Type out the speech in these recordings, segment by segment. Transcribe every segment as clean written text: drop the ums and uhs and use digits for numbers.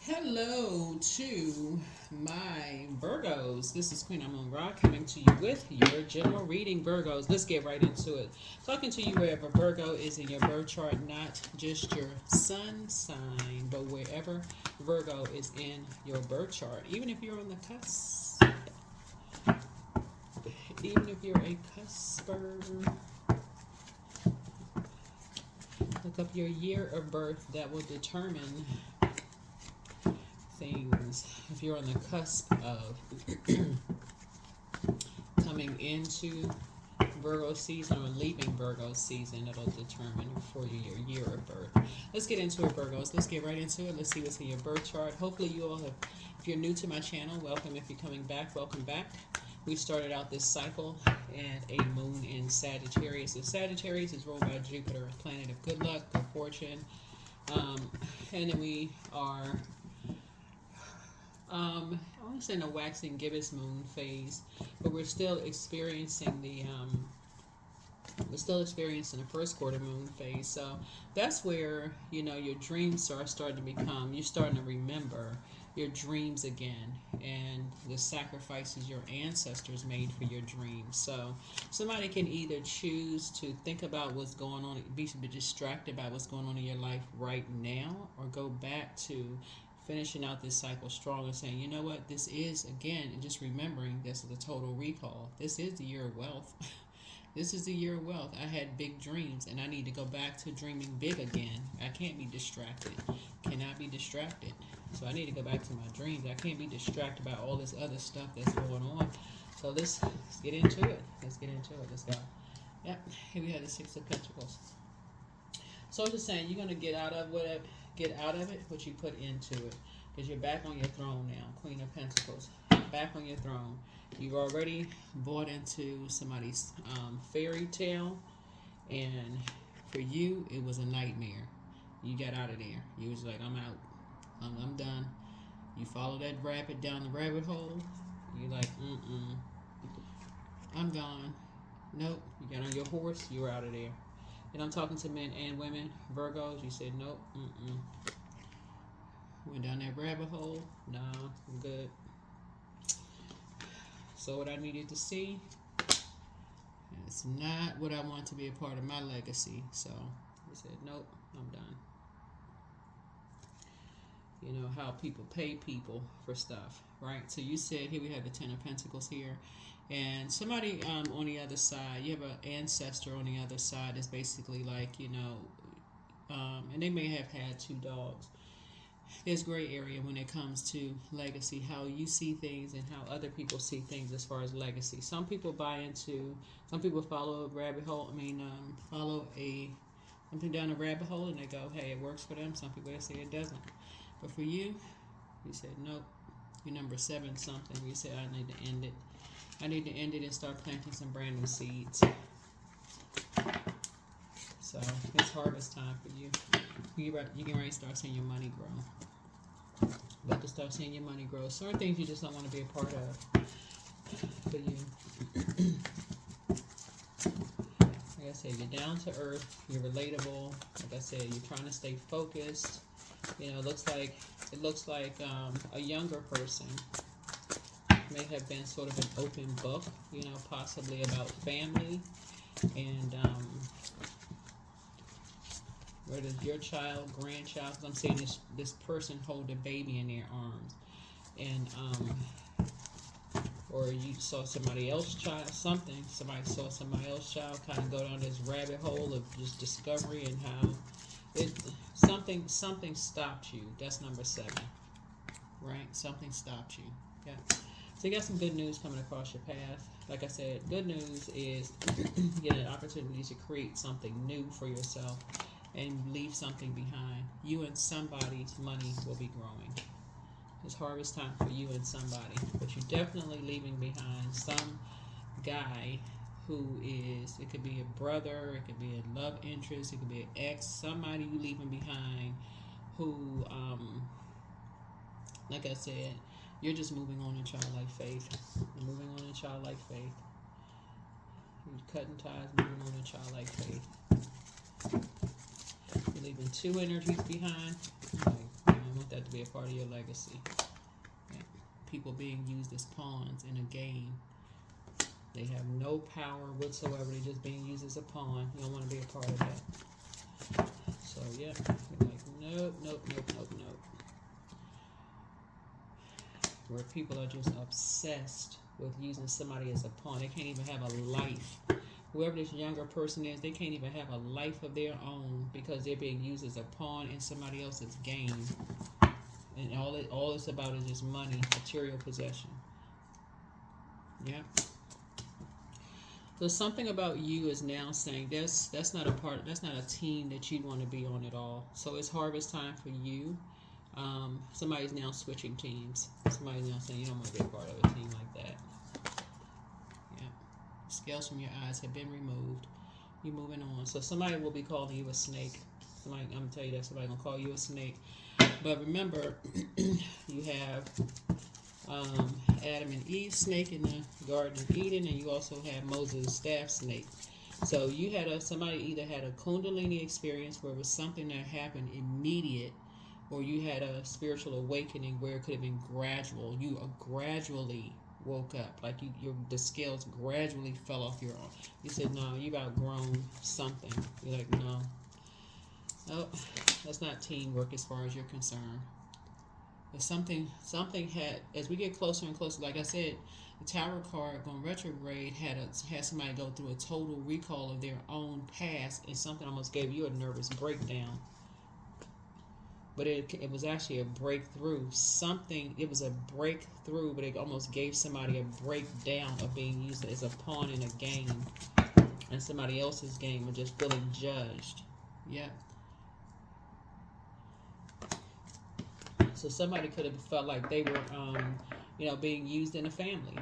Hello to my Virgos. This is Queen Amun Ra coming to you with your general reading, Virgos. Let's get right into it. Talking to you wherever Virgo is in your birth chart, not just your sun sign, but wherever Virgo is in your birth chart. Even if you're on the cusp, even if you're a cusper, look up your year of birth. That will determine things. If you're on the cusp of coming into Virgo season or leaving Virgo season, it'll determine for you your year of birth. Let's get into it, Virgos. Let's get right into it. Let's see what's in your birth chart. Hopefully you all have, if you're new to my channel, welcome. If you're coming back, welcome back. We started out this cycle and a moon in Sagittarius. And Sagittarius is ruled by Jupiter, a planet of good luck, good fortune. And then we are I want to say in a waxing gibbous moon phase, but we're still experiencing the first quarter moon phase. So that's where your dreams are starting to become. You're starting to remember your dreams again and the sacrifices your ancestors made for your dreams. So somebody can either choose to think about what's going on, be distracted by what's going on in your life right now, or go back to finishing out this cycle strong and saying, you know what, this is, again, and just remembering this is a total recall. This is the year of wealth. This is the year of wealth. I had big dreams and I need to go back to dreaming big again. I can't be distracted. Cannot be distracted. So I need to go back to my dreams. I can't be distracted by all this other stuff that's going on. So let's get into it. Let's get into it. Let's go. Yep. Here we have the Six of Pentacles. So I'm just saying, you're going to get out of whatever. Get out of it what you put into it, because you're back on your throne now. Queen of Pentacles, back on your throne. You've already bought into somebody's fairy tale, and for you it was a nightmare. You got out of there. You was like, I'm out. I'm done. You follow that rabbit down the rabbit hole. You're like, I'm gone. Nope. You got on your horse. You're out of there. And I'm talking to men and women, Virgos. You said, nope, went down that rabbit hole. No, I'm good. So what I needed to see, it's not what I want to be a part of my legacy. So I said, nope, I'm done. You know how people pay people for stuff, right? So you said, here we have the Ten of Pentacles here. And somebody on the other side, you have an ancestor on the other side that's basically like, and they may have had two dogs. There's gray area when it comes to legacy, how you see things and how other people see things as far as legacy. Some people some people follow a rabbit hole, follow something down a rabbit hole and they go, hey, it works for them. Some people they say it doesn't. But for you, you said, nope, you're number 7 something. You said, I need to end it. I need to end it and start planting some brand new seeds. So it's harvest time for you. You can ready to start seeing your money grow. About to start seeing your money grow. Certain things you just don't want to be a part of for you. Like I said, you're down to earth. You're relatable. Like I said, you're trying to stay focused. It looks like a younger person may have been sort of an open book, possibly about family and whether your child, grandchild, because I'm saying this person hold a baby in their arms, and or you saw somebody else's child, somebody saw somebody else's child kind of go down this rabbit hole of just discovery and how something stopped you. That's number 7, right? Something stopped you. Yeah. So you got some good news coming across your path. Like I said, good news is you get an opportunity to create something new for yourself and leave something behind. You and somebody's money will be growing. It's harvest time for you and somebody. But you're definitely leaving behind some guy who is, it could be a brother, it could be a love interest, it could be an ex, somebody you leaving behind who, like I said, you're just moving on in childlike faith. You're moving on in childlike faith. You're cutting ties, moving on in childlike faith. You're leaving 2 energies behind. I don't want that to be a part of your legacy. Yeah. People being used as pawns in a game. They have no power whatsoever. They're just being used as a pawn. You don't want to be a part of that. So, yeah. You're like, nope, nope, nope, nope, nope. Where people are just obsessed with using somebody as a pawn. They can't even have a life. Whoever this younger person is, they can't even have a life of their own because they're being used as a pawn in somebody else's game. And all it's about is just money, material possession. Yeah. So something about you is now saying that's not a team that you want to be on at all. So it's harvest time for you. Somebody's now switching teams. Somebody's now saying you don't want to be a part of a team like that. Yeah. Scales from your eyes have been removed. You're moving on. So somebody will be calling you a snake. I'm gonna tell you that somebody's gonna call you a snake. But remember, you have Adam and Eve snake in the Garden of Eden, and you also have Moses' staff snake. So you had somebody either had a Kundalini experience where it was something that happened immediate, or you had a spiritual awakening where it could have been gradual. You gradually woke up, like the scales gradually fell off your arm. You said, no, you've outgrown something. You're like, no. Oh, that's not teamwork as far as you're concerned. But something had, as we get closer and closer, like I said, the Tower card going retrograde had somebody go through a total recall of their own past, and something almost gave you a nervous breakdown. But it was actually a breakthrough. It was a breakthrough, but it almost gave somebody a breakdown of being used as a pawn in a game, and somebody else's game, and just feeling judged. Yep. So somebody could have felt like they were, being used in a family.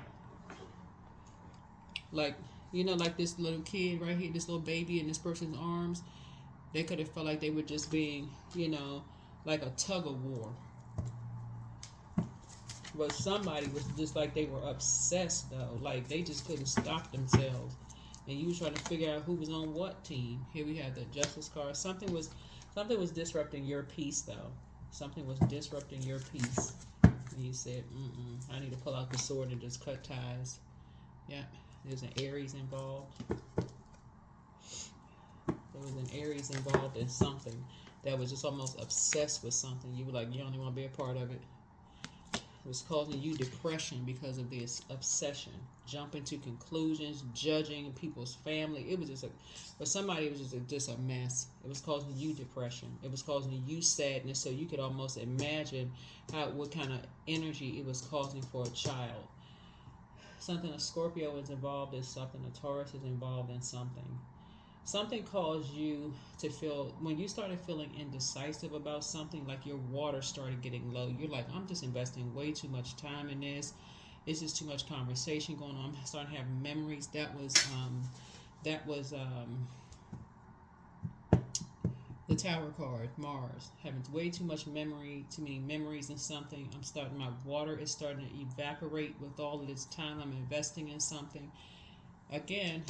Like, like this little kid right here, this little baby in this person's arms. They could have felt like they were just being, like a tug of war. But somebody was just like they were obsessed, though. Like they just couldn't stop themselves. And you were trying to figure out who was on what team. Here we have the Justice card. Something was disrupting your peace, though. Something was disrupting your peace. And you said, I need to pull out the sword and just cut ties. Yeah, there's an Aries involved. There was an Aries involved in something that was just almost obsessed with something. You were like, you don't even want to be a part of it. It was causing you depression because of this obsession. Jumping to conclusions, judging people's family. It was just for somebody, it was just a mess. It was causing you depression. It was causing you sadness, so you could almost imagine what kind of energy it was causing for a child. Something a Scorpio is involved in something. A Taurus is involved in something. Something caused you to feel, when you started feeling indecisive about something, like your water started getting low. You're like, I'm just investing way too much time in this. It's just too much conversation going on. I'm starting to have memories. That was the Tower card, Mars. Having way too much memory, too many memories in something. My water is starting to evaporate with all of this time I'm investing in something. Again,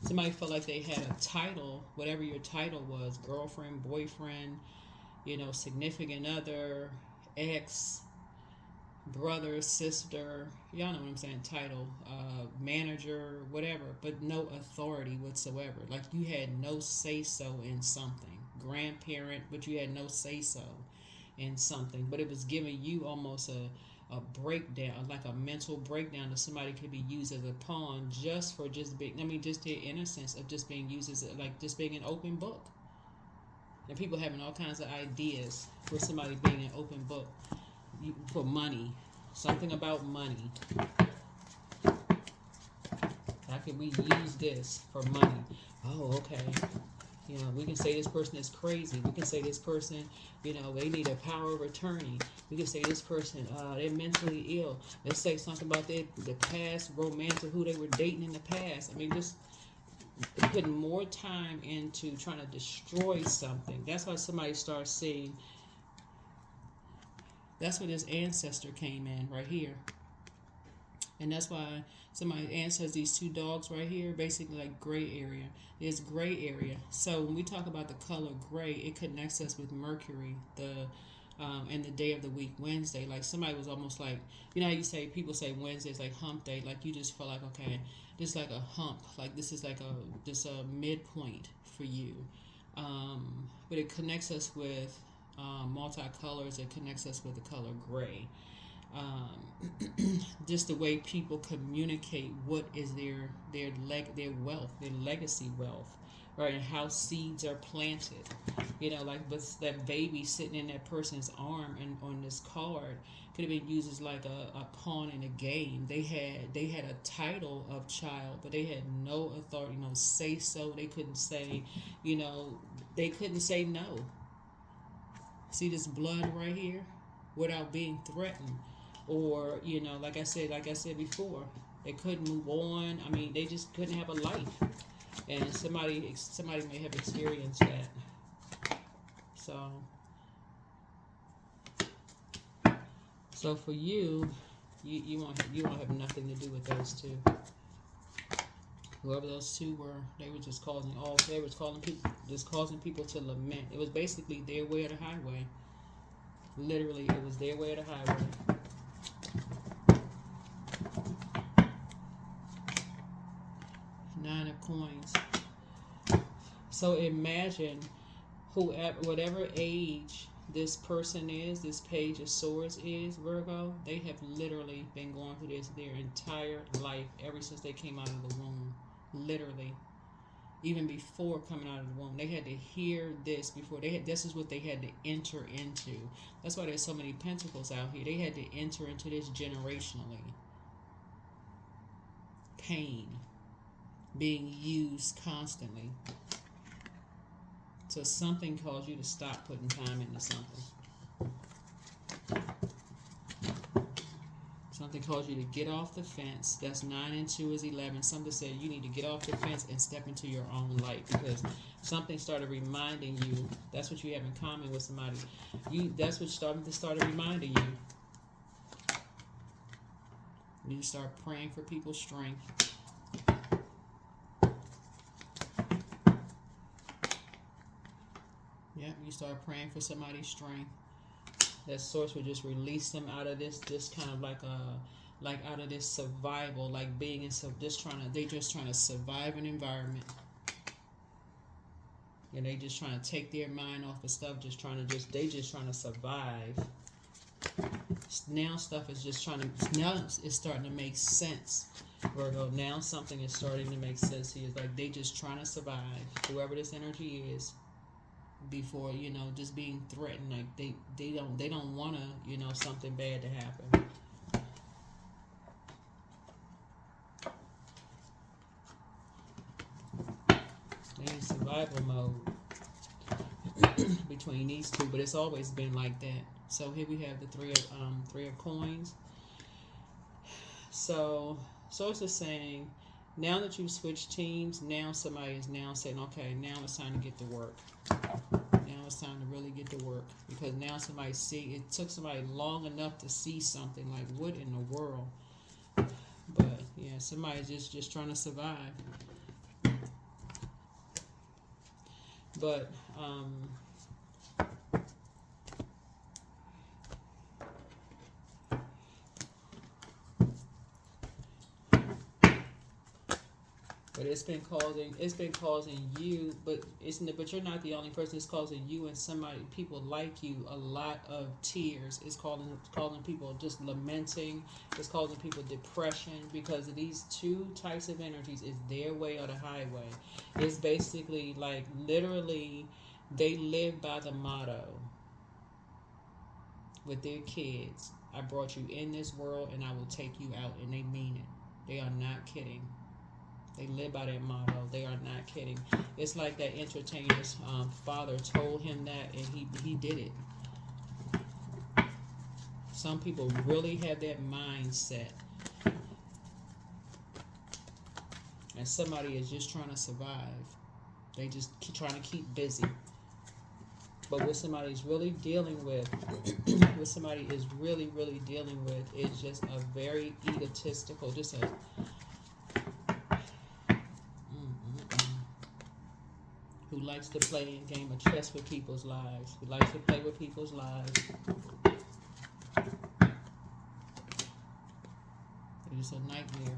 somebody felt like they had a title, whatever your title was, girlfriend, boyfriend, significant other, ex, brother, sister, y'all know what I'm saying, title, manager, whatever, but no authority whatsoever. Like you had no say-so in something. Grandparent, but you had no say-so in something. But it was giving you almost a breakdown, like a mental breakdown, that somebody could be used as a pawn just being, just the innocence of just being used as just being an open book. And people having all kinds of ideas for somebody being an open book for money. Something about money. How can we use this for money? Oh, okay. We can say this person is crazy. We can say this person, they need a power of attorney. We can say this person, they're mentally ill. Let's say something about the past romance or who they were dating in the past. Just putting more time into trying to destroy something. That's why somebody starts seeing. That's where this ancestor came in right here. And that's why somebody answers these two dogs right here, basically like gray area. There's gray area. So when we talk about the color gray, it connects us with Mercury, the And the day of the week, Wednesday, like somebody was almost like, you know how you say, people say Wednesday's like hump day, like you just feel like, okay, this is like a hump, like this is like a midpoint for you. But it connects us with multicolors. It connects us with the color gray. Just the way people communicate what is their wealth, their legacy wealth, right? And how seeds are planted. You know, like but that baby sitting in that person's arm and on this card could have been used as like a pawn in a game. They had a title of child, but they had no authority, no say so. They couldn't say, you know, they couldn't say no. See this blood right here, without being threatened, or you know, like I said before, they couldn't move on. I mean, they just couldn't have a life, and somebody may have experienced that. So, so for you, you won't have nothing to do with those two. Whoever those two were, they were just causing people to lament. It was basically their way or the highway. Literally, it was their way or the highway. Nine of coins. So imagine whatever age this person is, this page of swords is, Virgo, they have literally been going through this their entire life, ever since they came out of the womb. Literally. Even before coming out of the womb, they had to hear this before. This is what they had to enter into. That's why there's so many pentacles out here. They had to enter into this generationally. Pain. Being used constantly. So something caused you to stop putting time into something. Something caused you to get off the fence. That's 9 and 2 is 11. Something said you need to get off the fence and step into your own light, because something started reminding you. That's what you have in common with somebody. That's what started reminding you. You need to start praying for people's strength. Yeah, you start praying for somebody's strength. That source would just release them out of this kind of like out of this survival, like being in just trying to survive an environment, and they just trying to take their mind off of stuff, just trying to survive. Now stuff is it's starting to make sense, Virgo. Now something is starting to make sense here. It's like they just trying to survive, whoever this energy is. Before, you know, just being threatened, like they don't want to, you know, something bad to happen. They're in survival mode between these two, but it's always been like that. So here we have the three of coins. So it's just saying, now that you've switched teams, now somebody is now saying, okay, now it's time to get to work. Now it's time to really get to work, because now it took somebody long enough to see something like, what in the world? But yeah, somebody's just trying to survive. But it's been causing you, but you're not the only person. It's causing you and people like you, a lot of tears. It's causing people just lamenting. It's causing people depression, because of these two types of energies. Is their way or the highway. It's basically like, literally, they live by the motto with their kids: I brought you in this world and I will take you out. And they mean it. They are not kidding. They live by that motto. They are not kidding. It's like that entertainer's father told him that, and he did it. Some people really have that mindset, and somebody is just trying to survive. They just trying to keep busy. But what somebody's really dealing with, what somebody is really, really dealing with, is just a very egotistical, just who likes to play a game of chess with people's lives, who likes to play with people's lives. It is a nightmare.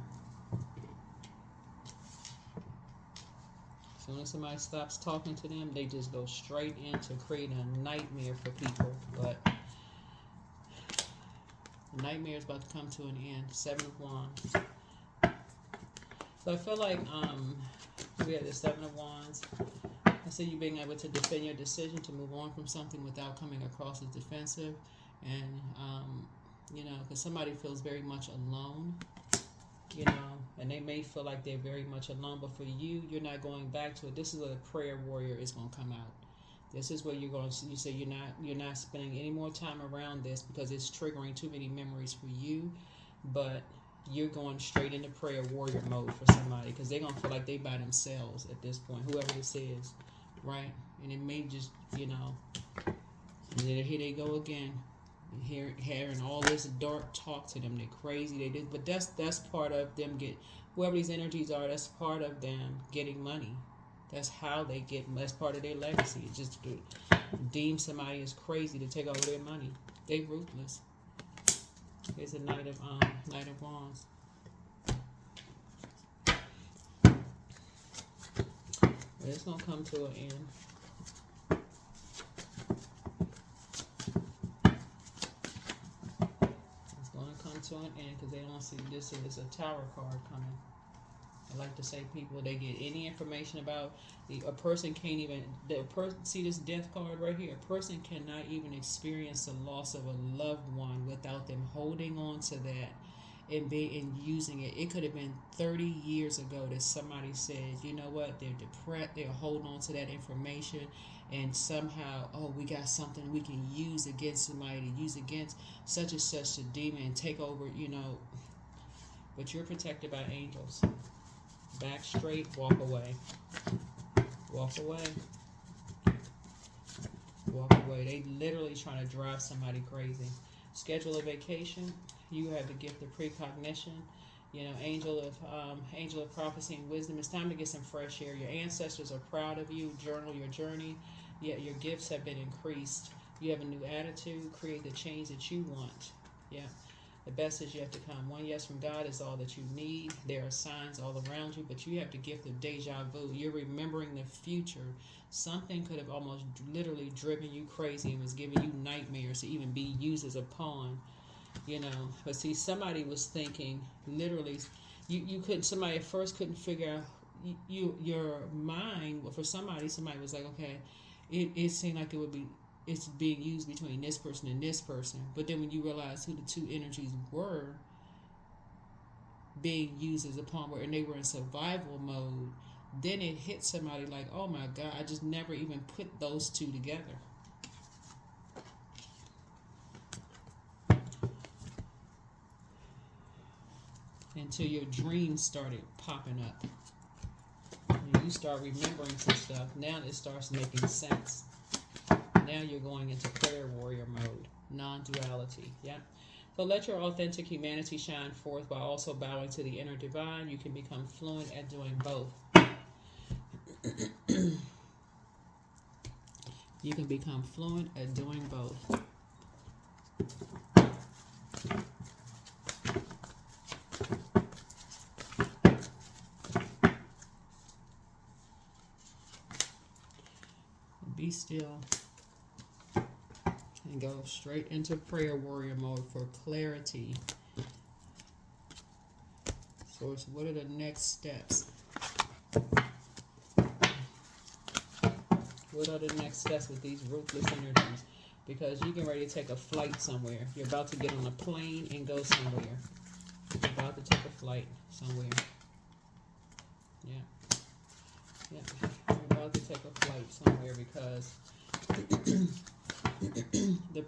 As soon as somebody stops talking to them, they just go straight into creating a nightmare for people. But the nightmare is about to come to an end. 7 of Wands. So I feel like we have the 7 of Wands. I see you being able to defend your decision to move on from something without coming across as defensive. And, you know, because somebody feels very much alone, you know, and they may feel like they're very much alone. But for you, you're not going back to it. This is where the prayer warrior is going to come out. This is where you're going to, you say you're not spending any more time around this because it's triggering too many memories for you. But you're going straight into prayer warrior mode for somebody because they're going to feel like they by themselves at this point, whoever this is, right? And it may just, you know, and then here they go again, hearing all this dark talk to them. They're crazy. They did, but that's part of them whoever these energies are. That's part of them getting money. That's how they get. That's part of their legacy. It's just to deem somebody as crazy to take over their money. They ruthless. Here's a Knight of Wands. It's gonna come to an end. It's gonna come to an end because they don't see this as a Tower card coming. I like to say people, they get any information about a person can't even, see this death card right here, a person cannot even experience the loss of a loved one without them holding on to that and using it. It could have been 30 years ago that somebody said, you know what, they're depressed, they're holding on to that information, and somehow, oh, we got something we can use against somebody, to use against such and such a demon and take over, you know. But you're protected by angels. Back straight, walk away. Walk away. Walk away. They literally trying to drive somebody crazy. Schedule a vacation. You have the gift of precognition. You know, angel of prophecy and wisdom. It's time to get some fresh air. Your ancestors are proud of you. Journal your journey. Yet your gifts have been increased. You have a new attitude. Create the change that you want. Yeah. The best is yet to come. One yes from God is all that you need. There are signs all around you, but you have the gift of deja vu. You're remembering the future. Something could have almost literally driven you crazy and was giving you nightmares to even be used as a pawn, you know. But see, somebody was thinking literally, you couldn't. Somebody at first couldn't figure out your mind. For somebody was like, okay, it seemed like it would be. It's being used between this person and this person. But then when you realize who the two energies were being used as a pawn, and they were in survival mode, then it hit somebody like, oh my God, I just never even put those two together. Until your dreams started popping up. And you start remembering some stuff. Now it starts making sense. Now you're going into prayer warrior mode, non-duality. Yeah. So let your authentic humanity shine forth while also bowing to the inner divine. You can become fluent at doing both. You can become fluent at doing both. Be still. And go straight into prayer warrior mode for clarity. So what are the next steps? What are the next steps with these ruthless energies? Because you're getting ready to take a flight somewhere. You're about to get on a plane and go somewhere. You're about to take a flight somewhere. Yeah. Yeah. You're about to take a flight somewhere because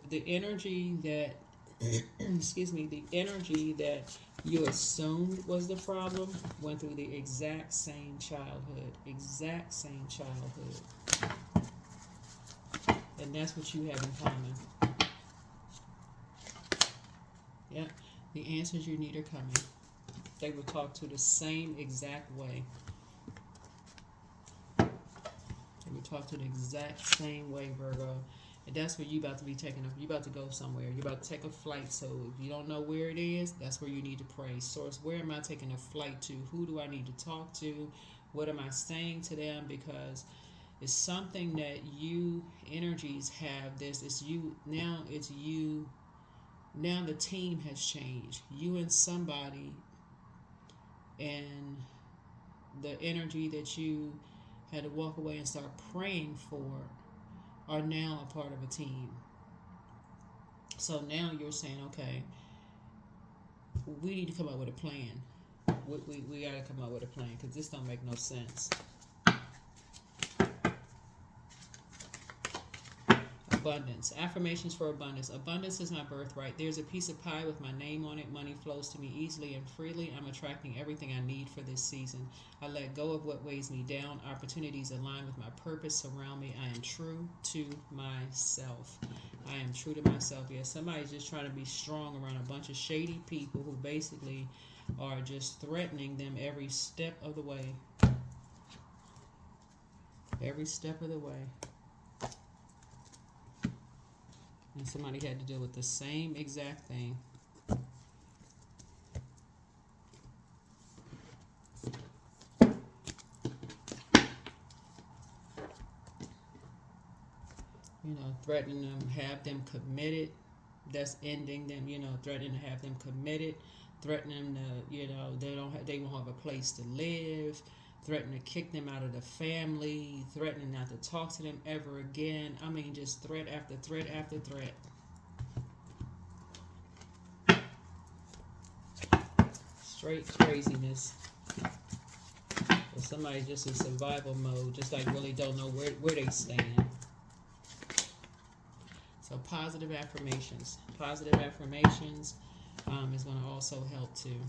the energy that the energy that you assumed was the problem went through the exact same childhood. And that's what you have in common. Yeah, the answers you need are coming. They will talk to the same exact way. They will would talk to the exact same way, Virgo. And that's where you about to be taking up. You about to go somewhere. You about to take a flight. So if you don't know where it is, that's where you need to pray. Source, where am I taking a flight to? Who do I need to talk to? What am I saying to them? Because it's something that you energies have. This it's you now. It's you now. The team has changed. You and somebody, and the energy that you had to walk away and start praying for are now a part of a team. So now you're saying, okay, we need to come up with a plan. We got to come up with a plan because this don't make no sense. Abundance. Affirmations for abundance. Abundance is my birthright. There's a piece of pie with my name on it. Money flows to me easily and freely. I'm attracting everything I need for this season. I let go of what weighs me down. Opportunities align with my purpose surround me. I am true to myself. I am true to myself. Yeah, somebody's just trying to be strong around a bunch of shady people who basically are just threatening them every step of the way. Every step of the way. And somebody had to deal with the same exact thing. Threatening them, have them committed. That's ending them. Threatening to have them committed. Threatening to, they won't have a place to live. Threatening to kick them out of the family. Threatening not to talk to them ever again. I mean, just threat after threat after threat. Straight craziness. Or somebody just in survival mode, just like really don't know where they stand. So positive affirmations. Positive affirmations is going to also help too.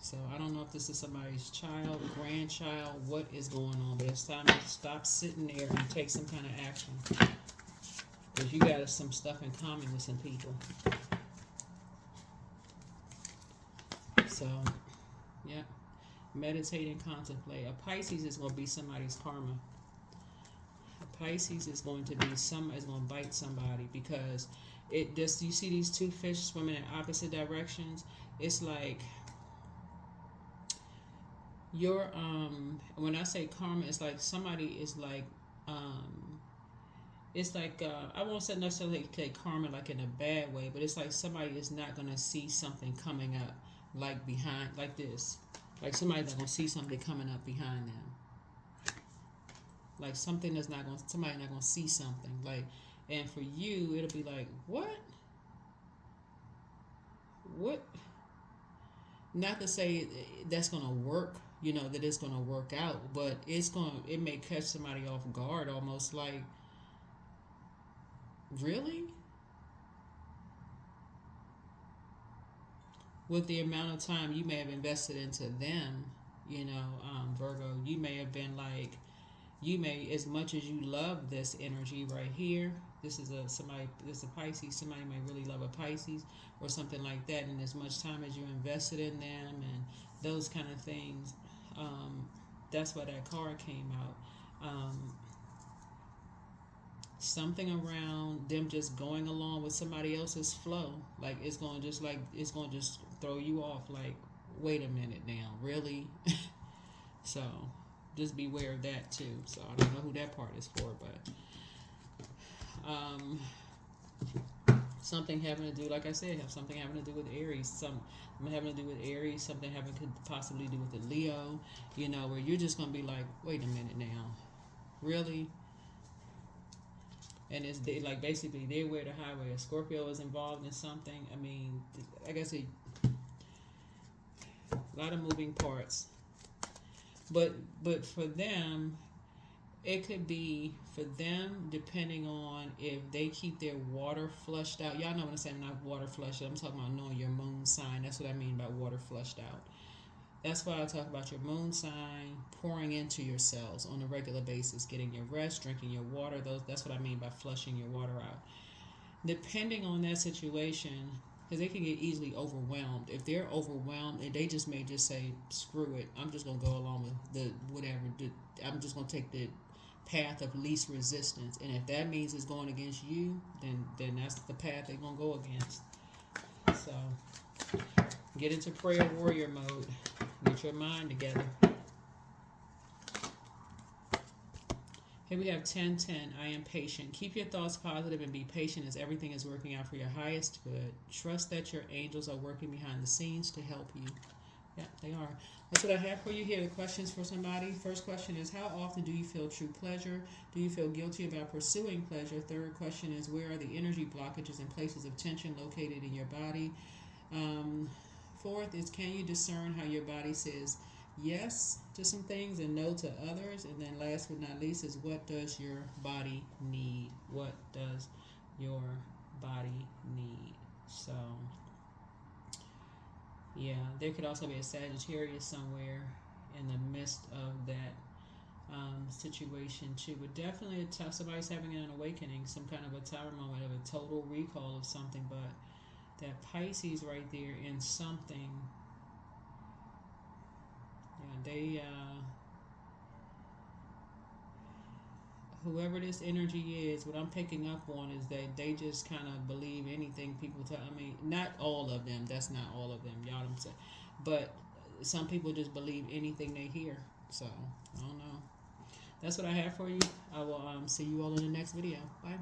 So I don't know if this is somebody's child, grandchild, what is going on. But it's time to stop sitting there and take some kind of action. Because you got some stuff in common with some people. So, yeah. Meditate and contemplate. A Pisces is going to be somebody's karma. A Pisces is going to be is going to bite somebody because you see these two fish swimming in opposite directions. It's like when I say karma, it's like somebody is like it's like I won't say necessarily say karma like in a bad way, but it's like somebody is not gonna see something coming up like behind like this. Like somebody's not gonna see something coming up behind them. Like somebody not gonna see something. Like, and for you it'll be like, what? Not to say that's gonna work, that it's gonna work out, but it may catch somebody off guard, almost like, really? With the amount of time you may have invested into them, Virgo, you may have been like, as much as you love this energy right here, this is a Pisces, somebody may really love a Pisces or something like that, and as much time as you invested in them and those kind of things, that's why that card came out. Something around them just going along with somebody else's flow, like it's going to just throw you off, like, wait a minute now, really? So just beware of that too. So I don't know who that part is for, but something having to do, like I said, something having to do with Aries, something having to do with Aries, something having could possibly do with the Leo, where you're just going to be like, wait a minute now, really? And it's like basically they're where the highway. A Scorpio is involved in something. I mean, like I said, a lot of moving parts. But for them, it could be for them depending on if they keep their water flushed out. Y'all know what I'm saying, not water flushed out. I'm talking about knowing your moon sign. That's what I mean by water flushed out. That's why I talk about your moon sign, pouring into yourselves on a regular basis, getting your rest, drinking your water. That's what I mean by flushing your water out. Depending on that situation, because they can get easily overwhelmed. If they're overwhelmed, and they just may just say, screw it, I'm just going to go along with the whatever. I'm just going to take the path of least resistance. And if that means it's going against you, then that's the path they're going to go against. So get into prayer warrior mode. Get your mind together. Here we have 10:10. I am patient. Keep your thoughts positive and be patient as everything is working out for your highest good. Trust that your angels are working behind the scenes to help you. Yeah, they are. That's what I have for you here. The questions for somebody. First question is, how often do you feel true pleasure? Do you feel guilty about pursuing pleasure? Third question is, where are the energy blockages and places of tension located in your body? Fourth is, can you discern how your body says yes to some things and no to others? And then last but not least is, what does your body need? What does your body need? So, yeah, there could also be a Sagittarius somewhere in the midst of that situation too. But definitely somebody's having an awakening, some kind of a tower moment of a total recall of something. But that Pisces right there in something, yeah, they whoever this energy is, what I'm picking up on is that they just kind of believe anything people tell. I mean, not all of them. That's not all of them. Y'all don't say. But some people just believe anything they hear. So, I don't know. That's what I have for you. I will see you all in the next video. Bye.